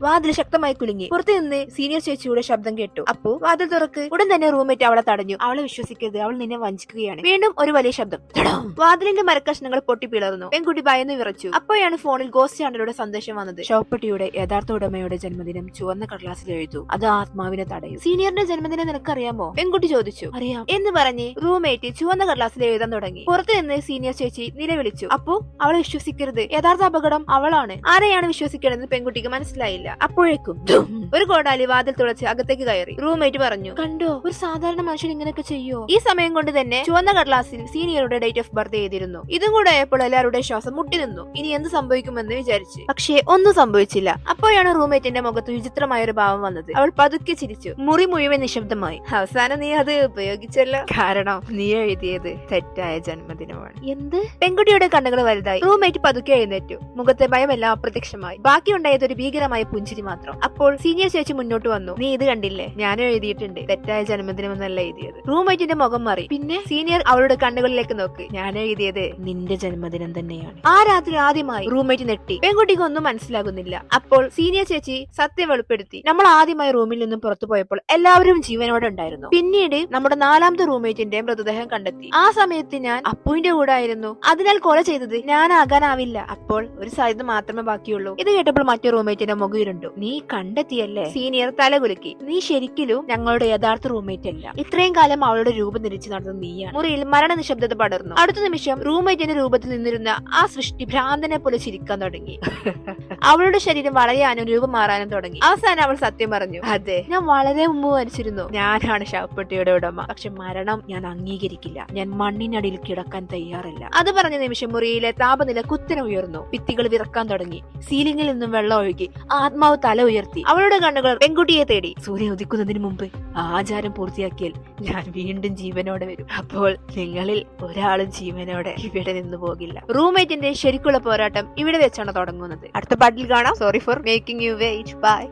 വാതിൽ ശക്തമായി കുലുങ്ങി. പുറത്തു നിന്ന് സീനിയർ ചേച്ചിയുടെ ശബ്ദം കേട്ടു. അപ്പു വാതിൽ തുറക്ക്. ഉടൻ തന്നെ റൂംമേറ്റ് അവളെ തടഞ്ഞു. അവളെ വിശ്വസിക്കരുത്, അവൾ നിന്നെ വഞ്ചിക്കുകയാണ്. വീണ്ടും ഒരു വലിയ ശബ്ദം. വാതിലിന്റെ മരക്കഷ്ണങ്ങൾ പൊട്ടിപ്പിളർന്നു. പെൺകുട്ടി ഭയന്ന് വിറച്ചു. അപ്പോഴാണ് ഫോണിൽ ഗോസ്റ്റ് ചാനലുടെ സന്ദേശം വന്നത്. ശവപ്പെട്ടിയുടെ യഥാർത്ഥ ഉടമയുടെ ജന്മദിനം ചുവന്ന കടലാസിൽ എഴുതു. അത് ആത്മാവിനെ തടയും. സീനിയറിന്റെ ജന്മദിനം നിനക്കറിയാമോ? പെൺകുട്ടി ചോദിച്ചു. അറിയാം എന്ന് പറഞ്ഞ് റൂംമേറ്റ് ചുവന്ന കടലാസിൽ എഴുതാൻ തുടങ്ങി. പുറത്തു നിന്ന് സീനിയർ ചേച്ചി നിലവിളിച്ചു. അപ്പോ അവളെ വിശ്വസിക്കരുത്, യഥാർത്ഥ അപകടം അവളാണ്. ആരെയാണ് വിശ്വസിക്കണമെന്ന് പെൺകുട്ടിക്ക് മനസ്സിലായില്ല. അപ്പോഴേക്കും ഒരു കോടാലി വാതിൽ തുളച്ച് അകത്തേക്ക് കയറി. റൂംമേറ്റ് പറഞ്ഞു, കണ്ടോ, ഒരു സാധാരണ മനുഷ്യൻ ഇങ്ങനെയൊക്കെ ചെയ്യോ? ഈ സമയം കൊണ്ട് തന്നെ ചുവന്ന കടലാസിൽ സീനിയറുടെ ഡേറ്റ് ഓഫ് ബർത്ത് എഴുതിയിരുന്നു. ഇതും കൂടെ ആയപ്പോൾ എല്ലാവരുടെ ശ്വാസം മുട്ടി നിന്നു. ഇനി എന്ത് സംഭവിക്കുമെന്ന് വിചാരിച്ചു. പക്ഷേ ഒന്നും സംഭവിച്ചില്ല. അപ്പോഴാണ് റൂംമേറ്റിന്റെ മുഖത്ത് വിചിത്രമായ ഒരു ഭാവം വന്നത്. അവൾ പതുക്കെ ചിരിച്ചു. മുറി മുഴുവൻ നിശബ്ദമായി. അവസാനം നീ അത് ഉപയോഗിച്ചല്ലോ. കാരണം നീ എഴുതിയത് തെറ്റായ ജന്മദിനമാണ്. എന്ത്? പെൺകുട്ടിയുടെ കണ്ണുകൾ വലുതായി. റൂംമേറ്റ് പതുക്കെ എഴുന്നേറ്റു. മുഖത്തെ ഭയമെല്ലാം അപ്രത്യക്ഷമായി. ബാക്കിയുണ്ടായത് ഒരു ഭീകരമായ പുഞ്ചിരി മാത്രം. അപ്പോൾ സീനിയർ ചേച്ചി മുന്നോട്ട് വന്നു. നീ ഇത് കണ്ടില്ലേ? ഞാനും എഴുതിയിട്ടുണ്ട്, തെറ്റായ ജന്മദിനം എന്നല്ല എഴുതിയത്. റൂംമേറ്റിന്റെ മുഖം മാറി. പിന്നെ സീനിയർ അവളുടെ കണ്ണുകളിലേക്ക് നോക്ക്. ഞാൻ എഴുതിയത് നിന്റെ ജന്മദിനം തന്നെയാണ്. ആ രാത്രി ആദ്യമായി റൂംമേറ്റ് നെട്ടി. പെൺകുട്ടിക്ക് ഒന്നും മനസ്സിലാകുന്നില്ല. അപ്പോൾ സീനിയർ ചേച്ചി സത്യം വെളിപ്പെടുത്തി. നമ്മൾ ആദ്യമായി റൂമിൽ നിന്നും പുറത്തു പോയപ്പോൾ എല്ലാവരും ജീവനോടെ ഉണ്ടായിരുന്നു. പിന്നീട് നമ്മുടെ നാലാമത്തെ റൂംമേറ്റിന്റെ മൃതദേഹം കണ്ടെത്തി. ആ സമയത്ത് ഞാൻ അപ്പുവിന്റെ കൂടെ ആയിരുന്നു. അതിനാൽ കൊല ചെയ്തത് ഞാനാകാനാവില്ല. അപ്പോൾ ഒരു സാധ്യത മാത്രമേ ബാക്കിയുള്ളൂ. ഇത് കേട്ടപ്പോൾ മറ്റു റൂംമേറ്റിന്റെ മുഖം ഇരുണ്ടു. നീ കണ്ടെത്തിയല്ലേ? സീനിയർ തലകുലുക്കി. നീ ശരിക്കും ഞങ്ങളുടെ യഥാർത്ഥ റൂംമേറ്റ് അല്ല. ഇത്രയും കാലം അവളുടെ രൂപം നിരീക്ഷിച്ച് നടന്നത് നീയാണ്. മുറിയിൽ മരണ നിശബ്ദത പടർന്നു. അടുത്ത നിമിഷം റൂംമേറ്റിന്റെ രൂപത്തിൽ നിന്നിരുന്ന ആ സൃഷ്ടി ഭ്രാന്തനെ പോലെ ചിരിക്കാൻ തുടങ്ങി. അവളുടെ ശരീരം വളയാനും രൂപം മാറാനും തുടങ്ങി. അവസാനം അവൾ സത്യം പറഞ്ഞു. അതെ, ഞാൻ വളരെ മുമ്പ് മരിച്ചിരുന്നു. ഞാനാണ് ശവപ്പെട്ടിയുടെ ഉടമ. പക്ഷെ മരണം ഞാൻ അംഗീകരിക്കില്ല. ഞാൻ മണ്ണിനടിയിൽ കിടക്കാൻ തയ്യാറല്ല. അത് പറഞ്ഞ നിമിഷം മുറിയിലെ താപനില കുത്തനെ ഉയർന്നു. ഭിത്തികൾ വിറക്കാൻ തുടങ്ങി. സീലിംഗിൽ നിന്നും വെള്ളം ഒഴുകി. ആത്മാവ് തല ഉയർത്തി. അവളുടെ കണ്ണുകൾ പെൺകുട്ടിയെ തേടി. സൂര്യൻ ഉദിക്കുന്നതിന് മുമ്പ് ആചാരം പൂർത്തിയാക്കിയാൽ ഞാൻ വീണ്ടും ജീവനോടെ വരും. അപ്പോൾ നിങ്ങളിൽ ഒരാളും ജീവനോടെ ഇവിടെ നിന്ന് പോകില്ല. റൂംമേറ്റിന്റെ ശരിക്കുള്ള പോരാട്ടം ഇവിടെ വെച്ചാണ് തുടങ്ങുന്നത്. അടുത്ത പാട്ടിൽ കാണാം. Sorry for making you wait. By.